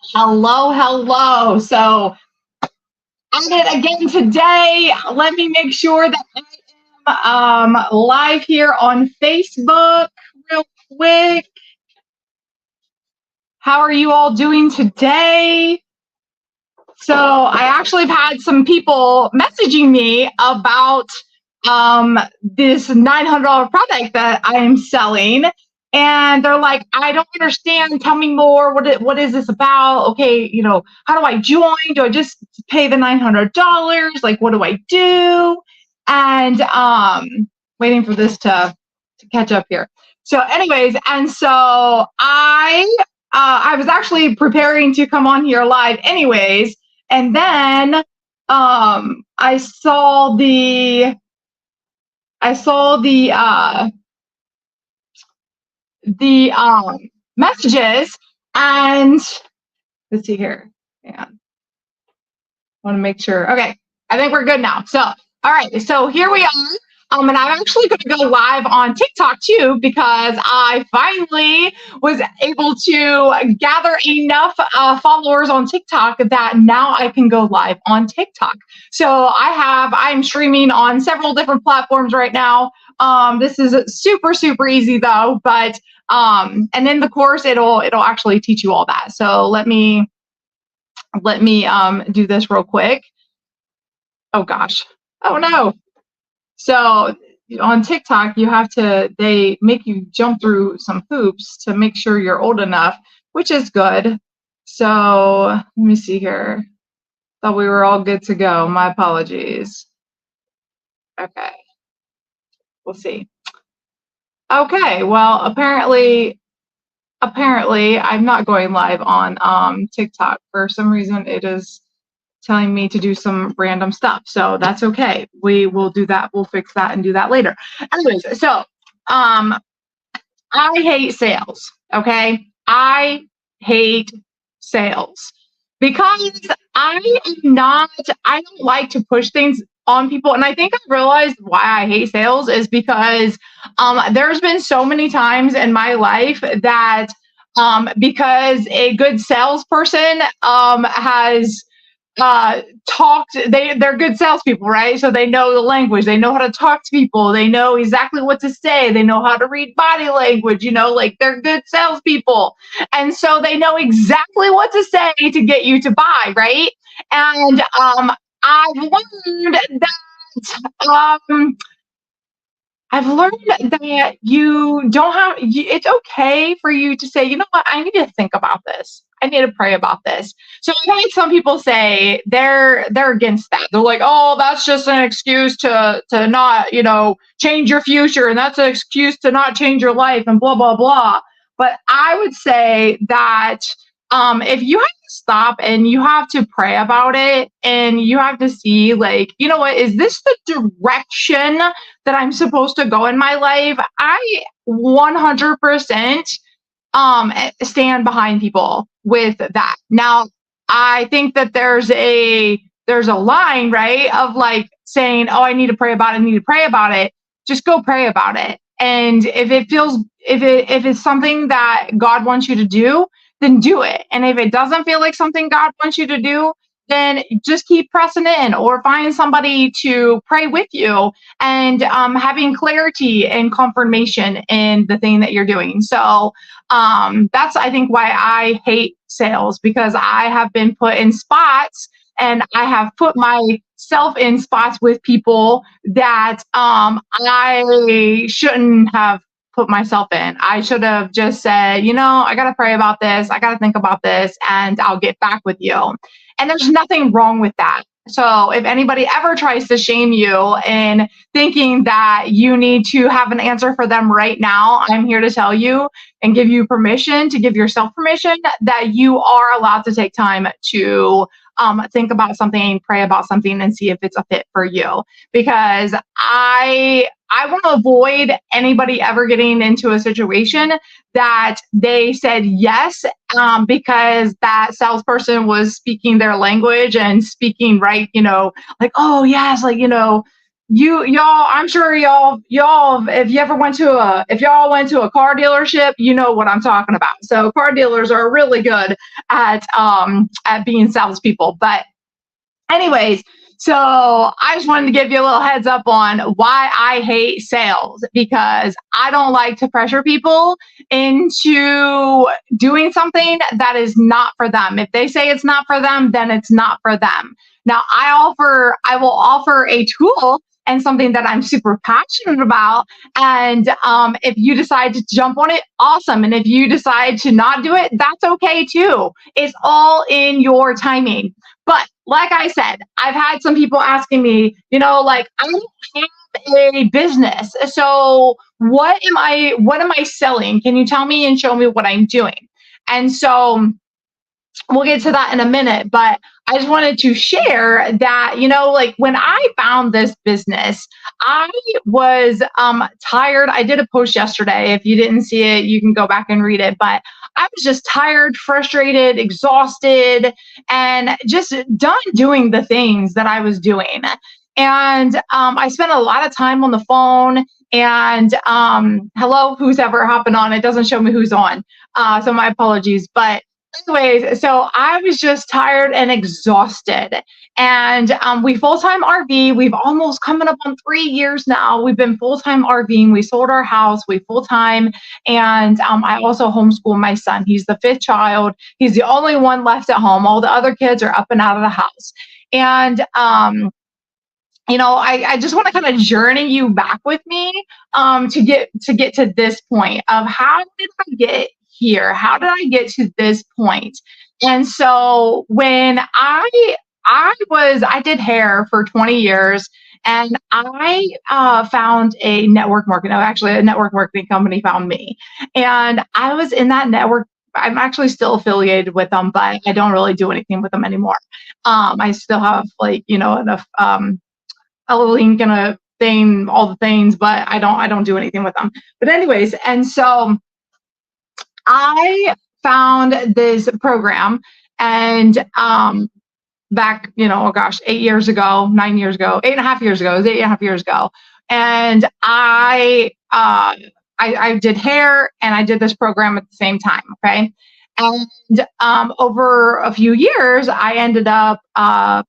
Hello, hello. So at it again today. Let me make sure that I am live here on Facebook real quick. How are you all doing today? So I actually have had some people messaging me about this $900 product that I am selling. And they're like, I don't understand. Tell me more. What is this about? Okay, how do I join? Do I just pay the $900? Like, what do I do? And waiting for this to catch up here. So, anyways, and so I was actually preparing to come on here live, anyways, and then I saw the messages, and let's see here. Yeah, want to make sure. Okay, I think we're good now. So, all right, so here we are. And I'm actually going to go live on TikTok too, because I finally was able to gather enough followers on TikTok that now I can go live on TikTok. So I'm streaming on several different platforms right now. This is super, super easy though, but and in the course, it'll actually teach you all that. So let me do this real quick. Oh gosh. Oh no. So on TikTok, they make you jump through some hoops to make sure you're old enough, which is good. So let me see here. Thought we were all good to go. My apologies. Okay. We'll see. Okay. Well, apparently I'm not going live on TikTok. For some reason, it is telling me to do some random stuff. So that's okay. We will do that. We'll fix that and do that later. Anyways, so I hate sales. Okay. I hate sales because I don't like to push things on people. And I think I realized why I hate sales is because there's been so many times in my life that because a good salesperson has they're good salespeople, right? So they know the language, they know how to talk to people, they know exactly what to say, they know how to read body language, like they're good salespeople. And so they know exactly what to say to get you to buy, right? And I've learned that I've learned that you don't have, it's okay for you to say, you know what, I need to think about this. I need to pray about this. So I've had some people say they're against that. They're like, oh, that's just an excuse to not, change your future. And that's an excuse to not change your life and blah, blah, blah. But I would say that if you have to stop and you have to pray about it and you have to see, like, you know what, is this the direction that I'm supposed to go in my life? I 100% stand behind people with that. Now, I think that there's a line, right, of like saying, oh, I need to pray about it, I need to pray about it. Just go pray about it. And if it's something that God wants you to do, then do it. And if it doesn't feel like something God wants you to do, then just keep pressing in or find somebody to pray with you and having clarity and confirmation in the thing that you're doing. So that's, I think, why I hate sales, because I have been put in spots and I have put myself in spots with people that I shouldn't have put myself in. I should have just said, I got to pray about this. I got to think about this, and I'll get back with you. And there's nothing wrong with that. So if anybody ever tries to shame you in thinking that you need to have an answer for them right now, I'm here to tell you and give you permission, to give yourself permission, that you are allowed to take time to think about something, pray about something, and see if it's a fit for you. Because I want to avoid anybody ever getting into a situation that they said yes because that salesperson was speaking their language and speaking right, like, oh yes, like, y'all, I'm sure y'all, if y'all went to a car dealership, you know what I'm talking about. So car dealers are really good at being salespeople. But anyways, so I just wanted to give you a little heads up on why I hate sales, because I don't like to pressure people into doing something that is not for them. If they say it's not for them, then it's not for them. Now, I will offer a tool and something that I'm super passionate about. And if you decide to jump on it, awesome. And if you decide to not do it, that's okay too. It's all in your timing. But like I said, I've had some people asking me, like, I don't have a business. So what am I selling? Can you tell me and show me what I'm doing? And so we'll get to that in a minute, but I just wanted to share that, like when I found this business, I was tired. I did a post yesterday. If you didn't see it, you can go back and read it. But I was just tired, frustrated, exhausted, and just done doing the things that I was doing. And I spent a lot of time on the phone. And hello, who's ever hopping on? It doesn't show me who's on. So my apologies. But anyways, so I was just tired and exhausted. And we full-time RV. We've almost coming up on 3 years now. We've been full-time RVing. We sold our house. We full-time. And I also homeschool my son. He's the fifth child. He's the only one left at home. All the other kids are up and out of the house. And I just want to kind of journey you back with me to get to this point of how did I get here? How did I get to this point? And so when I did hair for 20 years, and I found a network marketing. Actually, a network marketing company found me, and I was in that network. I'm actually still affiliated with them, but I don't really do anything with them anymore. I still have enough a link and a thing, all the things, but I don't do anything with them. But anyways, and so I found this program, and back, oh gosh, 8 years ago, 9 years ago, 8.5 years ago, it was 8.5 years ago. And I did hair and I did this program at the same time. Okay. And over a few years, I ended up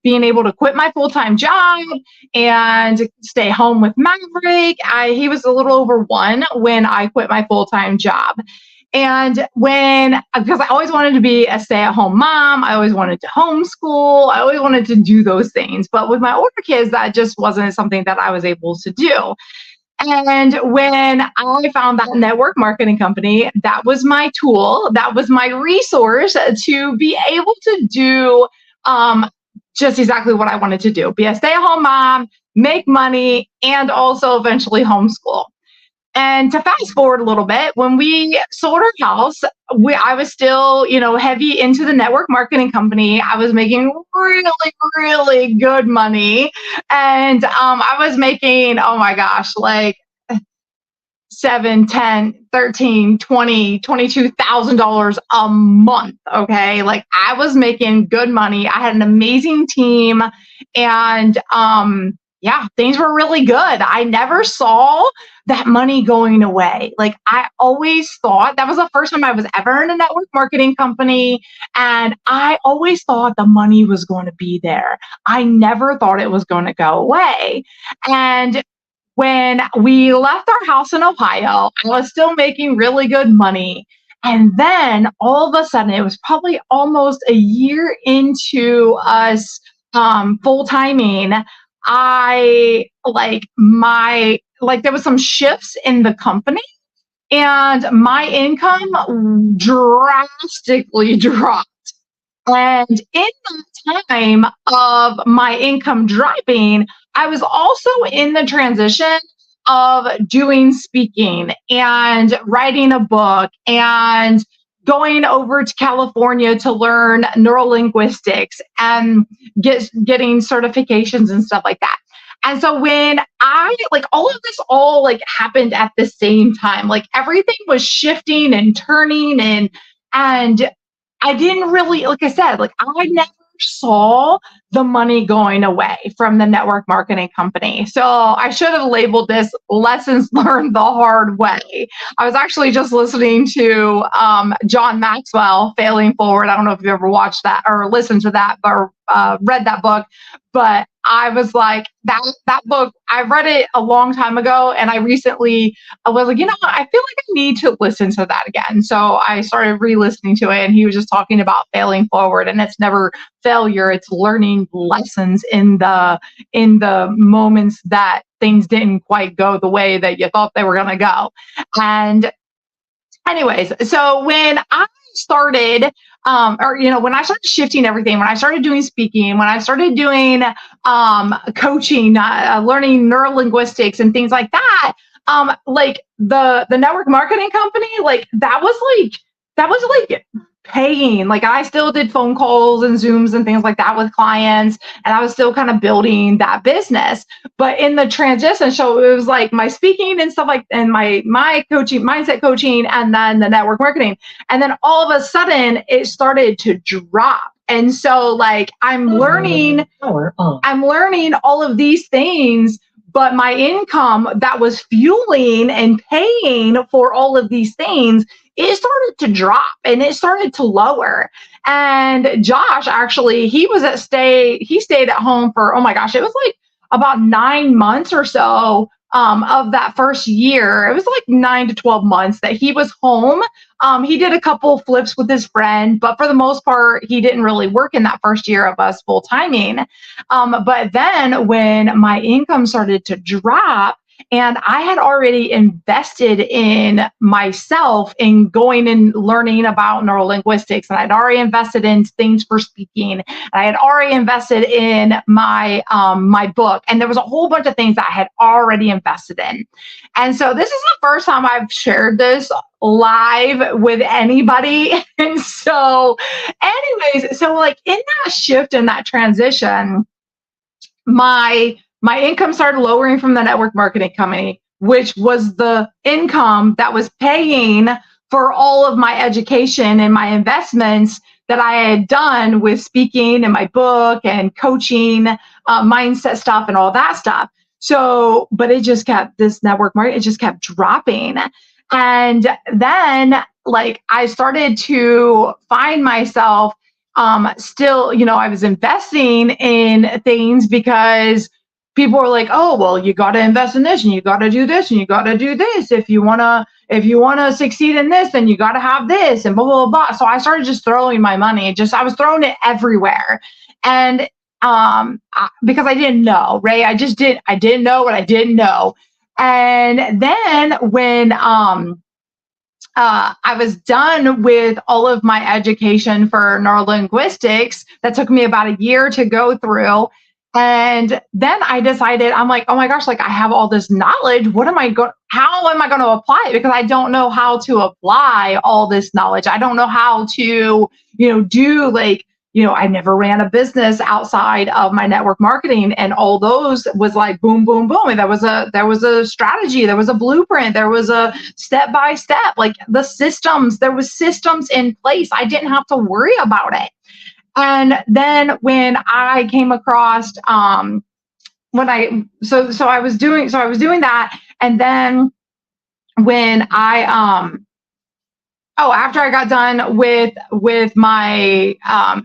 being able to quit my full-time job and stay home with Maverick. He was a little over 1 when I quit my full-time job. And because I always wanted to be a stay-at-home mom, I always wanted to homeschool, I always wanted to do those things. But with my older kids, that just wasn't something that I was able to do. And when I found that network marketing company, that was my tool, that was my resource to be able to do just exactly what I wanted to do, be a stay-at-home mom, make money, and also eventually homeschool. And to fast forward a little bit, when we sold our house, I was still, heavy into the network marketing company. I was making really, really good money. And I was making, oh my gosh, like 7, 10, 13, 20, $22,000 a month. Okay. Like I was making good money. I had an amazing team, and yeah, things were really good. I never saw that money going away. Like I always thought that was the first time I was ever in a network marketing company. And I always thought the money was going to be there. I never thought it was going to go away. And when we left our house in Ohio, I was still making really good money. And then all of a sudden, it was probably almost a year into us full-timing, there was some shifts in the company, and my income drastically dropped. And in the time of my income dropping, I was also in the transition of doing speaking and writing a book and going over to California to learn neurolinguistics and getting certifications and stuff like that. And so when all of this happened at the same time, like everything was shifting and turning, and I didn't really, like I said, like I never saw the money going away from the network marketing company. So I should have labeled this lessons learned the hard way. I was actually just listening to John Maxwell, Failing Forward. I don't know if you ever watched that or listened to that or read that book, but I was like, that book, I read it a long time ago, and I was like, you know what, I feel like I need to listen to that again. So I started re-listening to it, and he was just talking about failing forward, and it's never failure, it's learning lessons in the moments that things didn't quite go the way that you thought they were going to go. And anyways, so when I started, when I started shifting everything, when I started doing speaking, when I started doing coaching, learning neurolinguistics and things like that, like the network marketing company, like that was like paying. Like I still did phone calls and Zooms and things like that with clients, and I was still kind of building that business. But in the transition, so it was like my speaking and stuff like, and my coaching, mindset coaching, and then the network marketing. And then all of a sudden it started to drop. And so like I'm learning all of these things, but my income that was fueling and paying for all of these things, it started to drop and it started to lower. And Josh, actually, he stayed at home for, oh my gosh, it was like about 9 months or so of that first year. It was like 9 to 12 months that he was home. He did a couple flips with his friend, but for the most part, he didn't really work in that first year of us full timing. But then when my income started to drop, and I had already invested in myself in going and learning about neurolinguistics, and I'd already invested in things for speaking, and I had already invested in my book, and there was a whole bunch of things that I had already invested in. And so this is the first time I've shared this live with anybody. And so anyways, so like in that shift, in that transition, my income started lowering from the network marketing company, which was the income that was paying for all of my education and my investments that I had done with speaking and my book and coaching, mindset stuff and all that stuff. So, but it just kept, this network marketing, it just kept dropping. And then like I started to find myself still, I was investing in things because people were like, oh, well, you got to invest in this and you got to do this and you got to do this. If you want to succeed in this, then you got to have this and blah, blah, blah. So I started just throwing my money. I was throwing it everywhere. And because I didn't know, right? I didn't know what I didn't know. And then when I was done with all of my education for neurolinguistics, that took me about a year to go through. And then I decided, I'm like, oh my gosh, like I have all this knowledge. How am I going to apply it? Because I don't know how to apply all this knowledge. I don't know how to, do like, I never ran a business outside of my network marketing, and all those was like boom, boom, boom. And there was a strategy, there was a blueprint, there was a step by step, like there was systems in place. I didn't have to worry about it. And then when I came across, I was doing that. And then when after I got done with my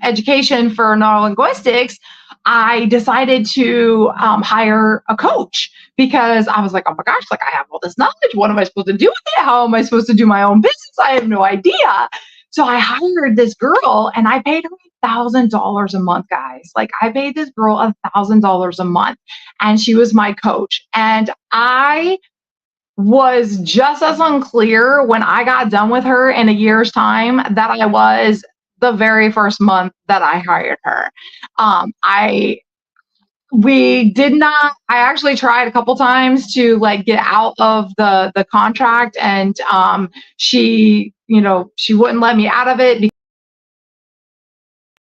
education for neurolinguistics, I decided to hire a coach, because I was like, oh my gosh, like I have all this knowledge. What am I supposed to do with it? How am I supposed to do my own business? I have no idea. So I hired this girl, and I paid her $1,000 a month, guys. Like I paid this girl $1,000 a month, and she was my coach. And I was just as unclear when I got done with her in a year's time that I was the very first month that I hired her. I actually tried a couple times to like get out of the contract, and she wouldn't let me out of it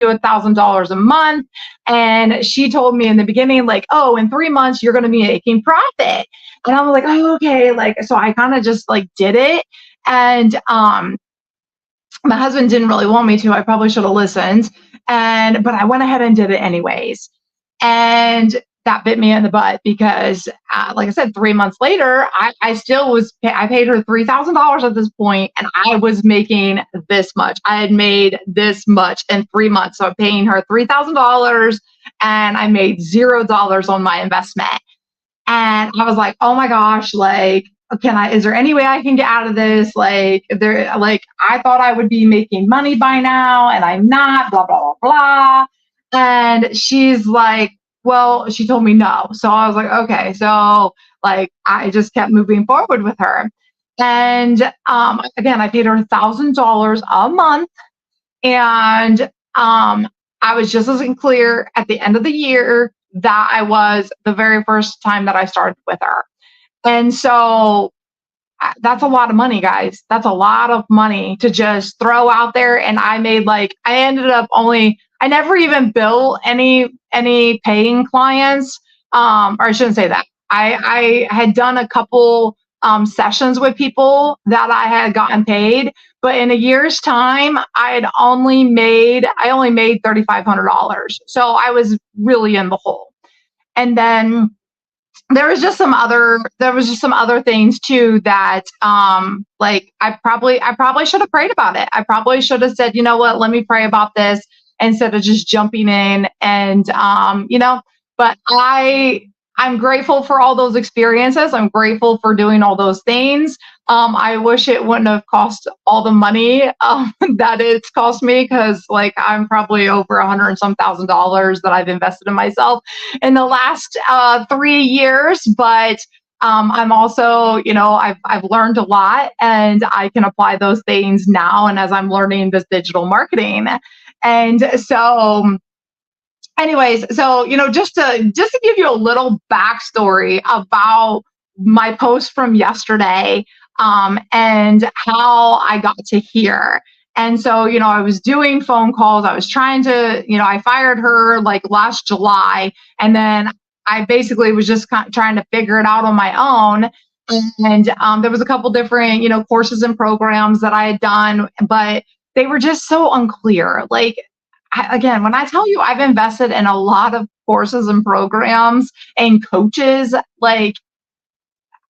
because $1,000 a month. And she told me in the beginning, like, oh, in 3 months, you're going to be making profit. And I was like, oh, okay. Like, so I kind of just like did it. And my husband didn't really want me to. I probably should have listened. but I went ahead and did it anyways. And that bit me in the butt because, like I said, 3 months later, I still I paid her $3,000 at this point, and I was making this much. I had made this much in 3 months. So I'm paying her $3,000 and I made $0 on my investment. And I was like, oh my gosh, like, is there any way I can get out of this? I thought I would be making money by now and I'm not, blah, blah, blah, blah. And she's like, well, she told me no. So I was like, okay. So like, I just kept moving forward with her. And again, I paid her $1,000 a month. And I was just as clear at the end of the year that I was the very first time that I started with her. And so that's a lot of money, guys. That's a lot of money to just throw out there. And I ended up I never even billed any paying clients. Or I shouldn't say that. I had done a couple sessions with people that I had gotten paid, but in a year's time, I only made $3,500. So I was really in the hole. And then there was just some other things too that like I probably should have prayed about it. I probably should have said, you know what, let me pray about this instead of just jumping in and but I'm grateful for all those experiences. I'm grateful for doing all those things. I wish it wouldn't have cost all the money that it's cost me, because like I'm probably over $100 and some thousand that I've invested in myself in the last 3 years. But I'm also, I've learned a lot and I can apply those things now. And as I'm learning this digital marketing, and so. Anyways, so just to give you a little backstory about my post from yesterday, and how I got to here. And so, I was doing phone calls. I was trying to, I fired her like last July, and then I basically was just trying to figure it out on my own. And there was a couple different, courses and programs that I had done, but they were just so unclear. Like, again, when I tell you I've invested in a lot of courses and programs and coaches, like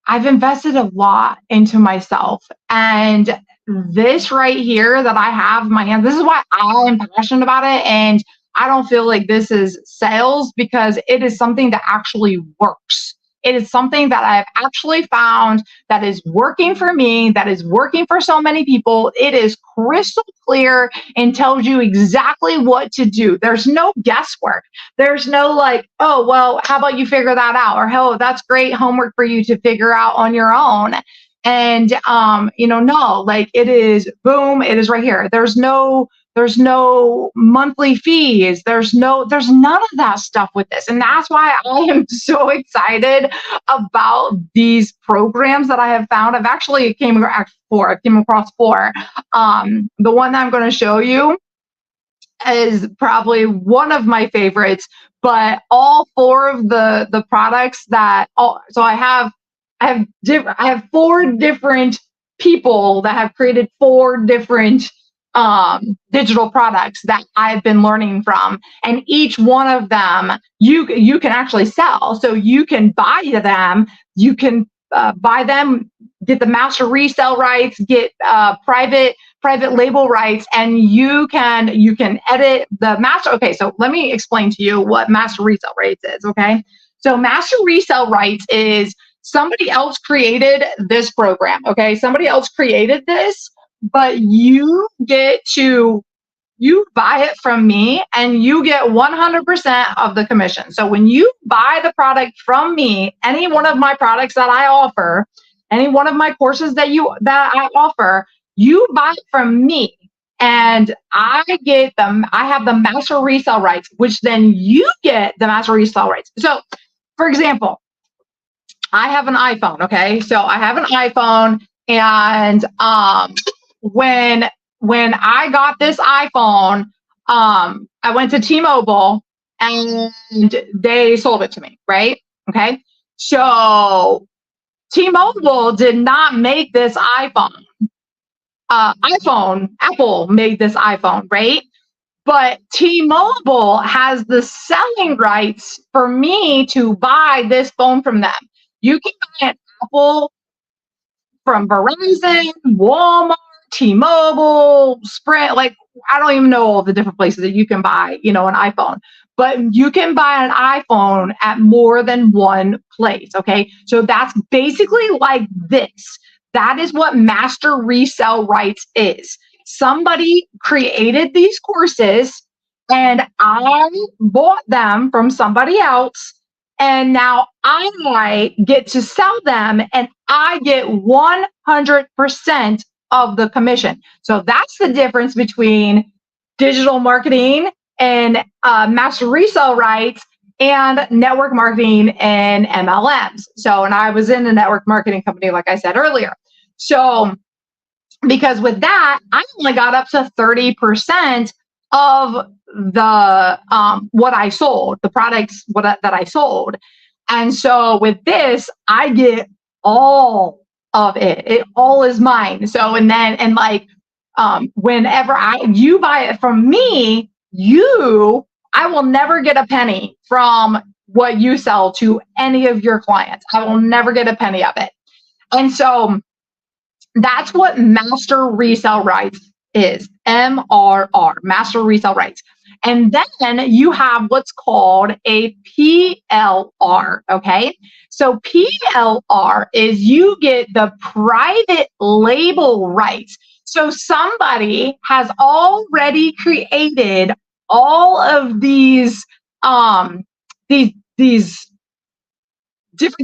I've invested a lot into myself. And this right here that I have in my hand, this is why I'm passionate about it. And I don't feel like this is sales, because it is something that actually works. It is something that I've actually found that is working for me, that is working for so many people. It is crystal clear and tells you exactly what to do. There's no guesswork. There's no like, oh, well, how about you figure that out? Or, oh, that's great homework for you to figure out on your own. And, no, like it is, boom, it is right here. There's no monthly fees. There's none of that stuff with this. And that's why I am so excited about these programs that I have found. I've actually came across four. The one that I'm going to show you is probably one of my favorites, but all four of the products so I have 4 different people that have created 4 different digital products that I've been learning from, and each one of them you can actually sell. So you can buy them, buy them, get the master resale rights, get private label rights, and you can edit the master. Okay, so let me explain to you what master resale rights is. Okay, so master resale rights is somebody else created this program. Okay, somebody else created this, but you buy it from me and you get 100% of the commission. So when you buy the product from me, any one of my products that I offer, any one of my courses that I offer, you buy it from me, and I have the master resale rights, which then you get the master resale rights. So for example, I have an iPhone. Okay. So I have an iPhone, and when I got this iPhone, I went to T-Mobile and they sold it to me, right? Okay. So T-Mobile did not make this iPhone. Apple made this iPhone, right? But T-Mobile has the selling rights for me to buy this phone from them. You can buy an Apple from Verizon, Walmart, T-Mobile, Sprint, like I don't even know all the different places that you can buy, an iPhone. But you can buy an iPhone at more than one place, okay? So that's basically like this. That is what master resale rights is. Somebody created these courses and I bought them from somebody else, and now I get to sell them and I get 100% of the commission. So that's the difference between digital marketing and master resale rights and network marketing and MLMs. So, and I was in a network marketing company, like I said earlier. So, because with that, I only got up to 30% of the what I sold, the products that I sold. And so with this, I get all of it. It all is mine. So and like whenever you buy it from me, I will never get a penny from what you sell to any of your clients. I will never get a penny of it. And so that's what master resale rights is. MRR, master resale rights. And then you have what's called a PLR, okay? So PLR is you get the private label rights. So somebody has already created all of these different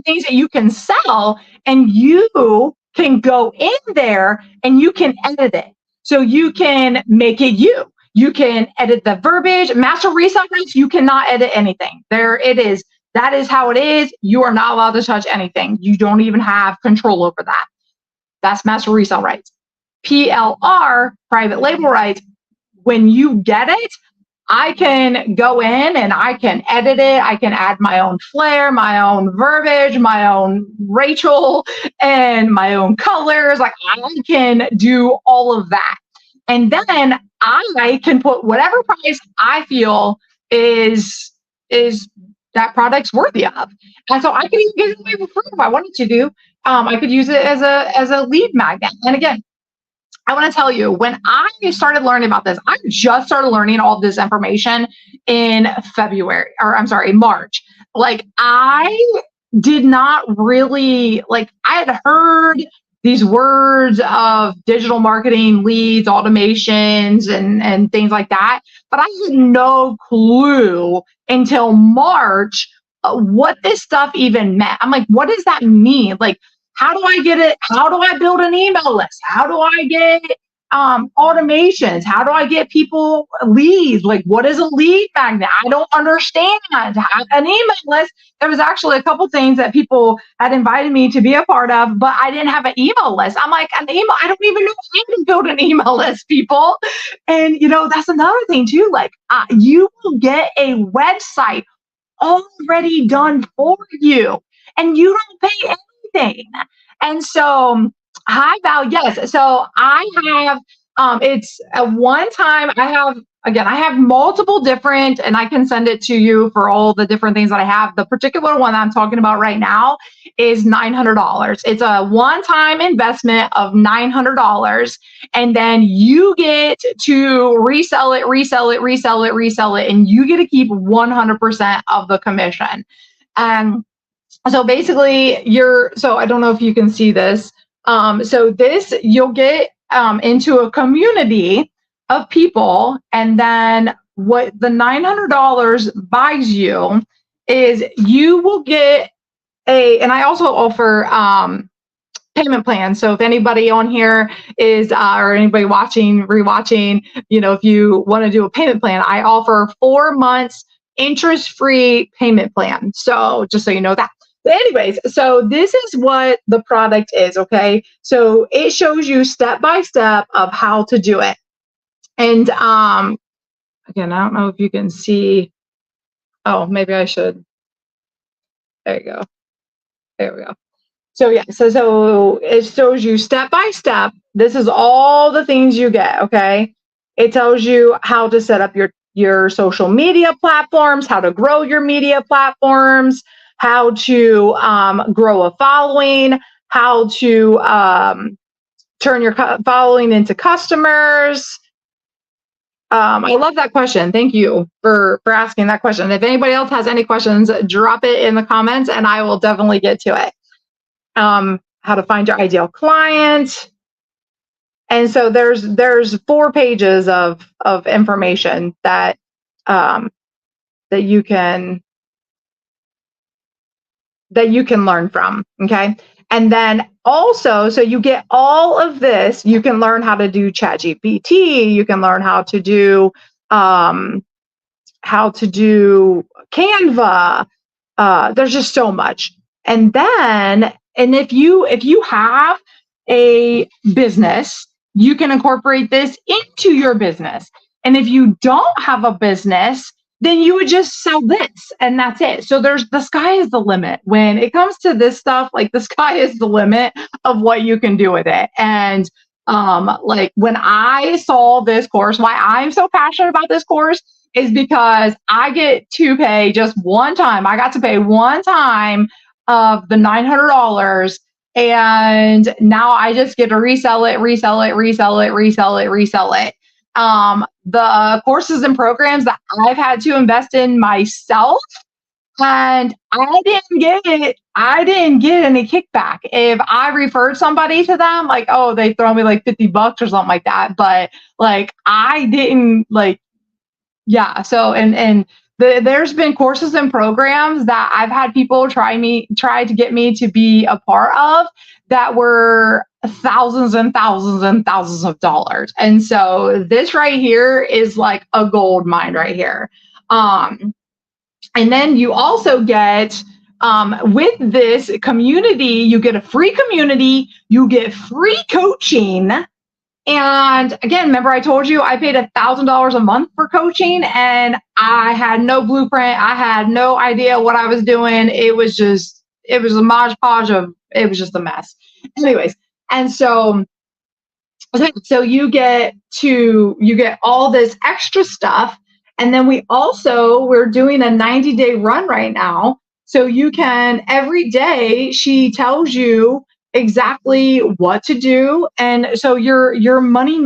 things that you can sell, and you can go in there and you can edit it. So you can make it you. You can edit the verbiage. Master resale rights, you cannot edit anything. There it is. That is how it is. You are not allowed to touch anything. You don't even have control over that. That's master resale rights. PLR, private label rights, when you get it, I can go in and I can edit it. I can add my own flair, my own verbiage, my own Rachel, and my own colors. Like I can do all of that. And then I can put whatever price I feel is that product's worthy of. And so I could even give it away for free if I wanted to do. I could use it as a lead magnet. And again, I want to tell you, when I started learning about this, I just started learning all this information in March. Like I did not really, like I had heard these words of digital marketing, leads, automations, and things like that, but I had no clue until March what this stuff even meant. I'm like, what does that mean? Like, how do I get it? How do I build an email list? How do I get automations? How do I get people leads? Like, what is a lead magnet? I don't understand. An email list. There was actually a couple things that people had invited me to be a part of, but I didn't have an email list. I'm like, an email, I don't even know how to build an email list, people. And, that's another thing too. Like, you will get a website already done for you, and you don't pay anything. And so high value, yes. So I have it's a one time. I have multiple different, and I can send it to you for all the different things that I have. The particular one that I'm talking about right now is $900. It's a one-time investment of $900, and then you get to resell it, and you get to keep 100% of the commission. And so basically so I don't know if you can see this. So this, you'll get into a community of people, and then what the $900 buys you is you will get and I also offer payment plans. So if anybody on here is or anybody rewatching, if you want to do a payment plan, I offer 4 months interest-free payment plan. So just so you know that. But anyways, so this is what the product is, okay? So it shows you step by step of how to do it. And again, I don't know if you can see. Oh, maybe I should. There you go. There we go. So yeah, so it shows you step by step. This is all the things you get, okay? It tells you how to set up your social media platforms, how to grow your media platforms, how to grow a following, how to turn your following into customers. I love that question. Thank you for asking that question. If anybody else has any questions, drop it in the comments and I will definitely get to it. How to find your ideal client. And so there's 4 pages of information that that you can learn from. Okay. And then also, so you get all of this, you can learn how to do ChatGPT, you can learn how to do Canva. There's just so much. And then, and if you have a business, you can incorporate this into your business. And if you don't have a business, then you would just sell this and that's it. So the sky is the limit. When it comes to this stuff, like the sky is the limit of what you can do with it. And like when I saw this course, why I'm so passionate about this course is because I get to pay just one time. I got to pay one time of the $900. And now I just get to resell it. The courses and programs that I've had to invest in myself, and I didn't get any kickback. If I referred somebody to them, like, oh, they throw me like $50 or something like that. But like, I didn't like, yeah. So, there's been courses and programs that I've had people try to get me to be a part of that were thousands and thousands and thousands of dollars. And so this right here is like a gold mine right here. And then you also get, with this community, you get a free community, you get free coaching. And again, remember I told you I paid $1,000 a month for coaching and I had no blueprint. I had no idea what I was doing. It was a modge podge it was just a mess. Anyways, and so you get all this extra stuff. And then we're doing a 90-day run right now. So you can, every day she tells you exactly what to do. And so your money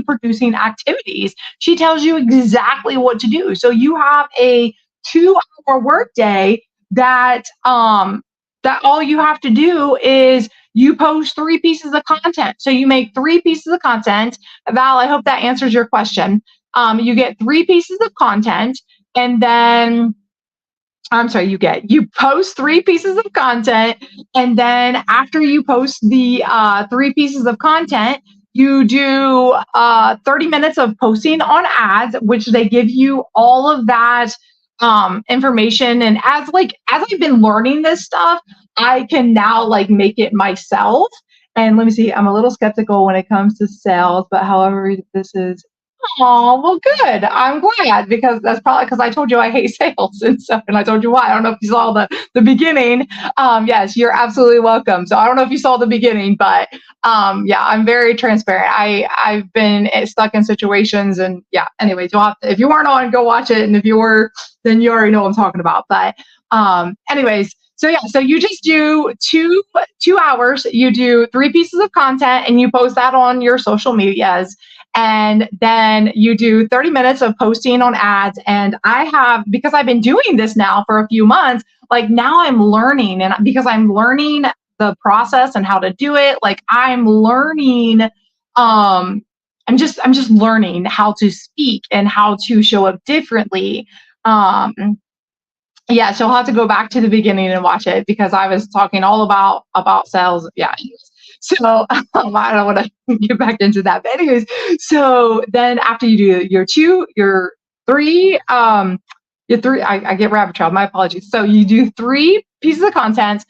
producing activities, she tells you exactly what to do. So you have a 2-hour workday that all you have to do is you post 3 pieces of content. So you make 3 pieces of content. Val, I hope that answers your question. You get 3 pieces of content, and then you post 3 pieces of content, and then after you post the 3 pieces of content, you do 30 minutes of posting on ads, which they give you all of that information. And as I've been learning this stuff, I can now like make it myself. And let me see, I'm a little skeptical when it comes to sales, but however this is, oh, well, good. I'm glad, because that's probably because I told you I hate sales and stuff, and I told you why. I don't know if you saw the beginning. Yes, you're absolutely welcome. So I don't know if you saw the beginning, but yeah, I'm very transparent. I've been stuck in situations, and yeah. Anyways, if you weren't on, go watch it, and if you were, then you already know what I'm talking about. But anyways. So yeah, so you just do 2 hours, you do 3 pieces of content, and you post that on your social medias. And then you do 30 minutes of posting on ads. And because I've been doing this now for a few months, like now I'm learning, and because I'm learning the process and how to do it, like I'm learning, I'm just learning how to speak and how to show up differently. Yeah, so I'll have to go back to the beginning and watch it, because I was talking all about sales. Yeah. So I don't want to get back into that. But anyways, so then after you do your 3, I get rabbit trail, my apologies. So you do 3 pieces of content,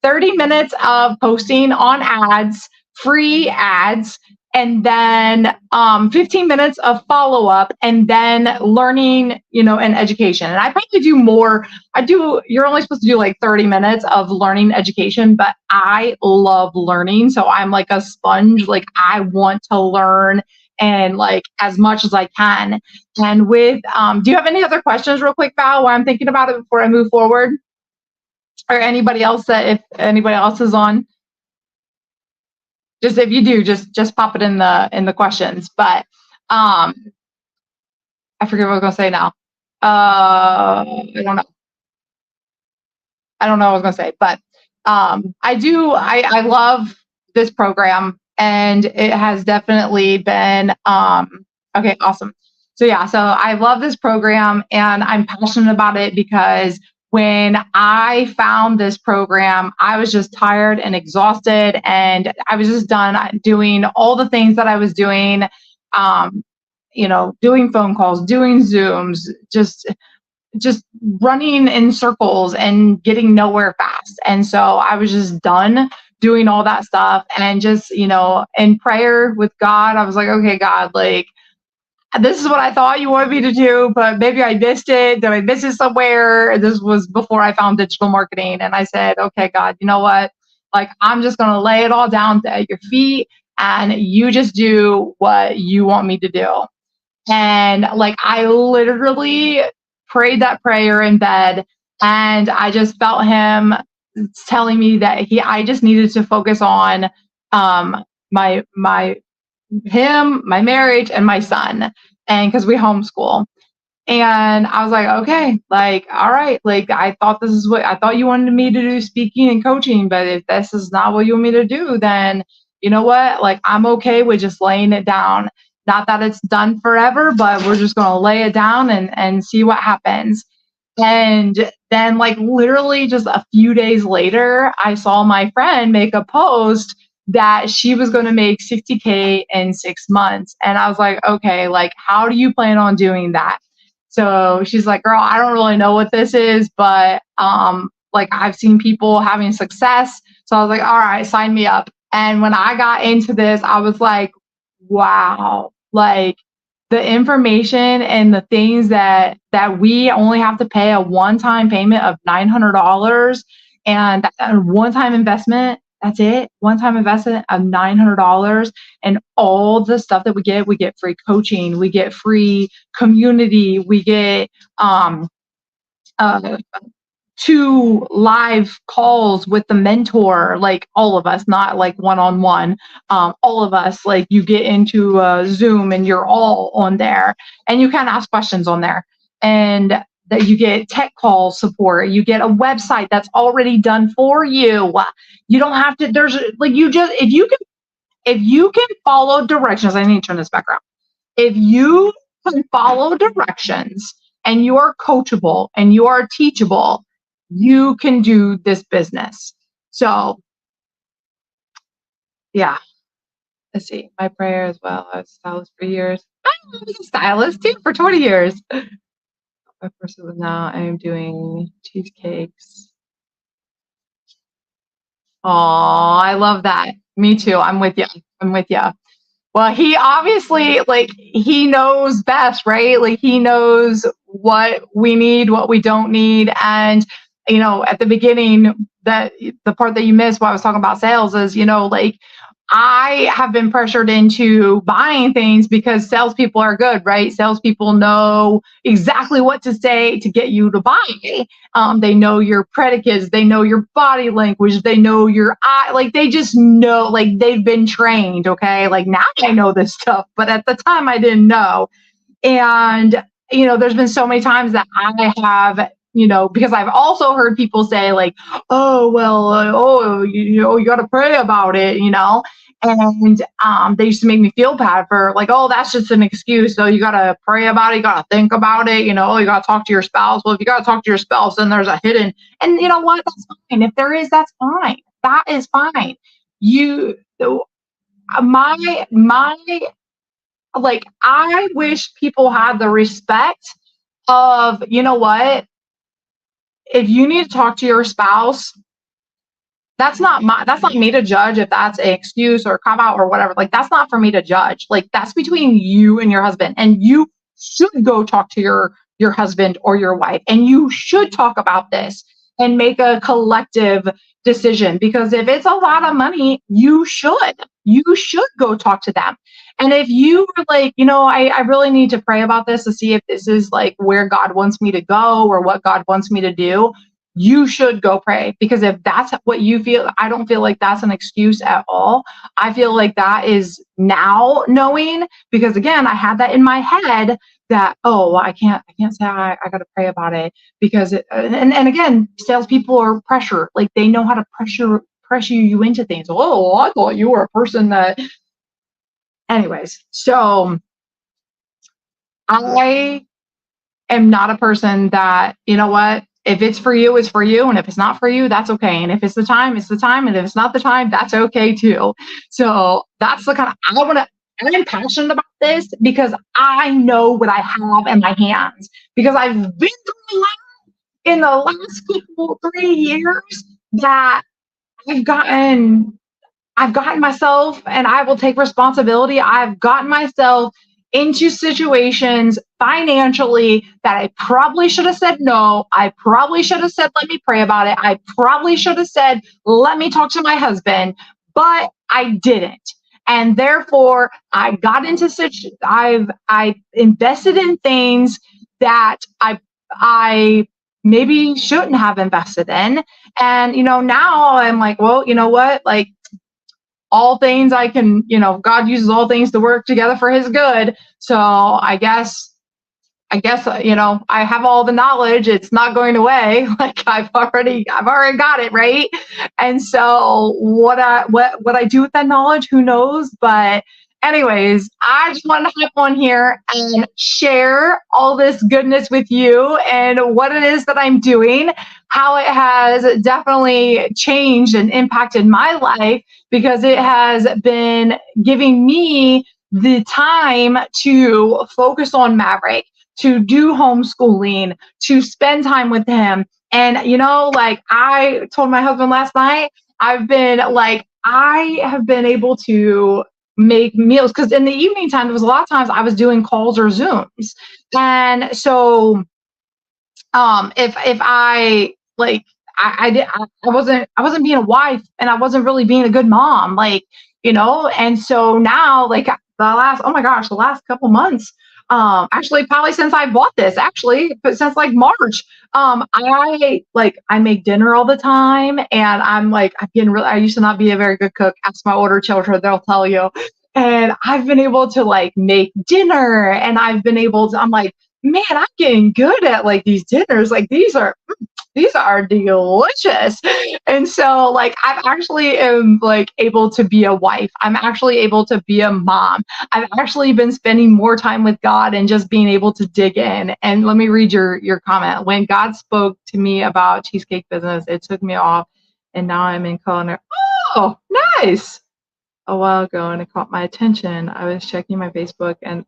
30 minutes of posting on ads, free ads, and then 15 minutes of follow-up, and then learning, and education. And I probably do more. You're only supposed to do like 30 minutes of learning education, but I love learning. So I'm like a sponge. Like I want to learn and like as much as I can. And with, do you have any other questions real quick, Val, while I'm thinking about it before I move forward? Or anybody else that, if anybody else is on? Just if you do, just pop it in the questions. But I forget what I was gonna say now. I don't know. I don't know what I was gonna say, but I love this program, and it has definitely been okay, awesome. So yeah, so I love this program, and I'm passionate about it because when I found this program, I was just tired and exhausted, and I was just done doing all the things that I was doing, um, doing phone calls, doing Zooms, just running in circles and getting nowhere fast. And so I was just done doing all that stuff, and just, in prayer with God, I was like, okay, God, like, this is what I thought you wanted me to do, but maybe I missed it. Did I miss it somewhere? This was before I found digital marketing. And I said, okay, God, you know what? Like, I'm just going to lay it all down at your feet, and you just do what you want me to do. And like, I literally prayed that prayer in bed, and I just felt him telling me that I just needed to focus on my him, my marriage, and my son. And because we homeschool. And I was like, okay, like, all right, like, I thought you wanted me to do, speaking and coaching, but if this is not what you want me to do, then you know what? Like, I'm okay with just laying it down. Not that it's done forever, but we're just going to lay it down and see what happens. And then, like, literally just a few days later, I saw my friend make a post that she was going to make 60K in 6 months. And I was like, okay, like, how do you plan on doing that? So she's like, girl, I don't really know what this is, but like, I've seen people having success. So I was like, all right, sign me up. And when I got into this, I was like, wow, like, the information and the things that we only have to pay a one-time payment of $900, and that one-time investment. That's it. One-time investment of $900, and all the stuff that we get free coaching, we get free community, we get uh, 2 live calls with the mentor, like, all of us, not like one-on-one, all of us, like, you get into Zoom and you're all on there, and you can ask questions on there, and that you get tech call support, you get a website that's already done for you. You don't have to, there's like, you just, if you can follow directions. I need to turn this back around. If you can follow directions, and you are coachable and you are teachable, you can do this business. So yeah, let's see, my prayer as well. I was a stylist for years. I was a stylist too for 20 years. My person was now I am doing cheesecakes. Oh, I love that. Me too. I'm with you. Well, he obviously, like, he knows best, right? Like, he knows what we need, what we don't need. And, at the beginning, that the part that you missed while I was talking about sales is, like, I have been pressured into buying things because salespeople are good, right? Salespeople know exactly what to say to get you to buy. They know your predicates, they know your body language, they know your eye, like, they just know, like, they've been trained. Okay, like, now I know this stuff, but at the time I didn't know. And there's been so many times that I have, because I've also heard people say, like, oh, well, you got to pray about it, and they used to make me feel bad for, like, oh, that's just an excuse. So you got to pray about it. You got to think about it. You got to talk to your spouse. Well, if you got to talk to your spouse, then there's a hidden, and you know what? That's fine. If there is, that's fine. That is fine. My, like, I wish people had the respect of, you know what? If you need to talk to your spouse, that's not me to judge if that's an excuse or a cop out or whatever. Like, that's not for me to judge. Like, that's between you and your husband, and you should go talk to your husband or your wife, and you should talk about this. and make a collective decision. Because if it's a lot of money, you should go talk to them. And if you were like, I really need to pray about this to see if this is like where God wants me to go or what God wants me to do, you should go pray. Because if that's what you feel, I don't feel like that's an excuse at all. I feel like that is now knowing, because again, I had that in my head that, oh, I can't say I got to pray about it because and again, salespeople are pressure. Like they know how to pressure you into things. Oh, I thought you were a person that, anyways. So I am not a person that, you know what, if it's for you, it's for you. And if it's not for you, that's okay. And if it's the time, it's the time. And if it's not the time, that's okay too. So that's the kind of, I'm passionate about this because I know what I have in my hands, because I've been through a lot in the last 3 years that I've gotten myself, and I will take responsibility. I've gotten myself into situations financially that I probably should have said no. I probably should have said, let me pray about it. I probably should have said, let me talk to my husband, but I didn't. And therefore I got into I invested in things that I maybe shouldn't have invested in. And, now I'm like, well, you know what? Like, all things God uses all things to work together for his good. So I guess, I have all the knowledge. It's not going away. Like I've already got it, right? And so what I do with that knowledge, who knows? But anyways, I just want to hop on here and share all this goodness with you and what it is that I'm doing, how it has definitely changed and impacted my life, because it has been giving me the time to focus on Maverick, to do homeschooling, to spend time with him. And, like I told my husband last night, I have been able to make meals, because in the evening time, there was a lot of times I was doing calls or Zooms. And so if I like, I wasn't being a wife, and I wasn't really being a good mom, and so now, like the last couple months, actually probably since I bought this, but since like March, I make dinner all the time, and I'm getting really, I used to not be a very good cook. Ask my older children, they'll tell you. And I've been able to make dinner, and I'm like, man, I'm getting good at these dinners. Like these are delicious. And so I've actually am able to be a wife. I'm actually able to be a mom. I've actually been spending more time with God and just being able to dig in. And let me read your comment. When God spoke to me about cheesecake business, it took me off, and now I'm in culinary. Oh, nice. A while ago, and it caught my attention. I was checking my Facebook, and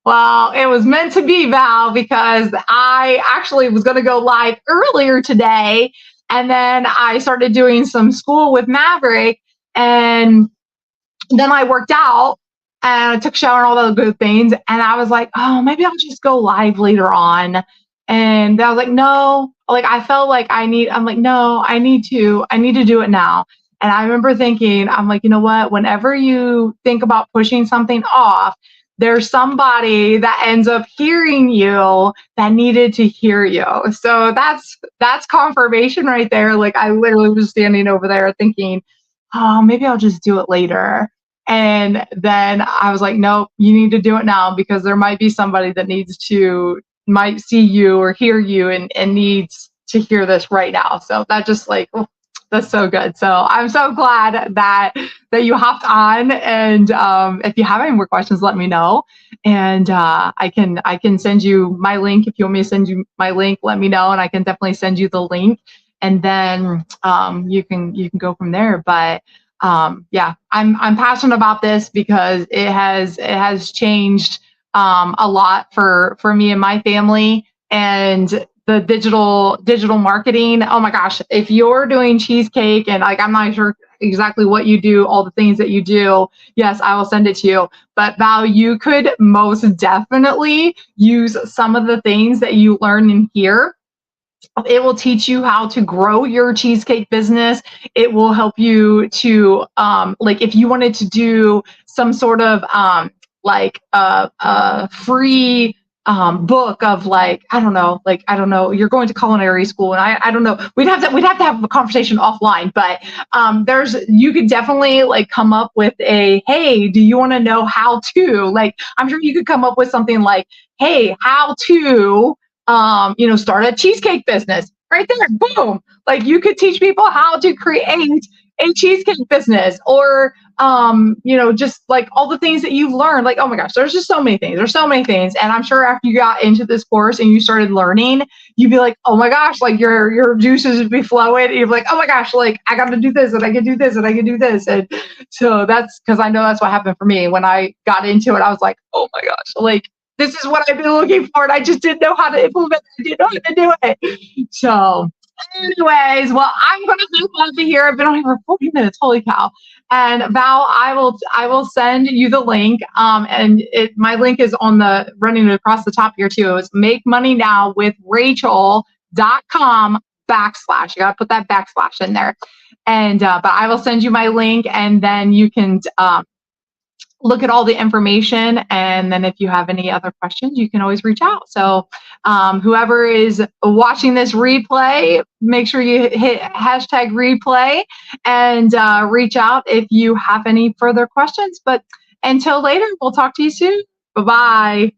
well, it was meant to be, Val, because I actually was going to go live earlier today, and then I started doing some school with Maverick, and then I worked out, and I took a shower and all those good things, and I was like, oh, maybe I'll just go live later on. And I was like, no, I felt like I need to do it now. And I remember thinking, I'm like, you know what? Whenever you think about pushing something off, there's somebody that ends up hearing you that needed to hear you. So that's confirmation right there. Like I literally was standing over there thinking, oh, maybe I'll just do it later. And then I was like, nope, you need to do it now, because there might be somebody that might see you or hear you and needs to hear this right now. So that just that's so good. So I'm so glad that you hopped on. And if you have any more questions, let me know. And I can send you my link. If you want me to send you my link, let me know, and I can definitely send you the link. And then you can go from there. But yeah, I'm passionate about this because it has changed a lot for me and my family. And the digital marketing. Oh my gosh, if you're doing cheesecake and I'm not sure exactly what you do, all the things that you do, yes, I will send it to you. But Val, you could most definitely use some of the things that you learn in here It will teach you how to grow your cheesecake business. It will help you to, like, if you wanted to do some sort of a free book of, like, I don't know, you're going to culinary school, and I don't know. We'd have to have a conversation offline, but you could definitely, like, come up with a, hey, do you want to know how to, like, I'm sure you could come up with something like, hey, how to start a cheesecake business right there. Boom. Like, you could teach people how to create a cheesecake business, or, just like all the things that you've learned. Like, oh my gosh, there's just so many things. There's so many things. And I'm sure after you got into this course and you started learning, you'd be like, oh my gosh, like your juices would be flowing. And you'd be like, oh my gosh, like I got to do this and I can do this and I can do this. And so that's because I know that's what happened for me when I got into it. I was like, oh my gosh, like, this is what I've been looking for, and I just didn't know how to implement it. I didn't know how to do it. So, anyways, well, I'm gonna move on to here. I've been on here for 40 minutes. Holy cow! And Val, I will send you the link. And my link is on the running across the top here too. It's makemoneynowwithrachel.com / you gotta put that / in there. And but I will send you my link, and then you can look at all the information. And then if you have any other questions, you can always reach out. So whoever is watching this replay, make sure you hit #replay and reach out if you have any further questions. But until later, we'll talk to you soon. Bye-bye.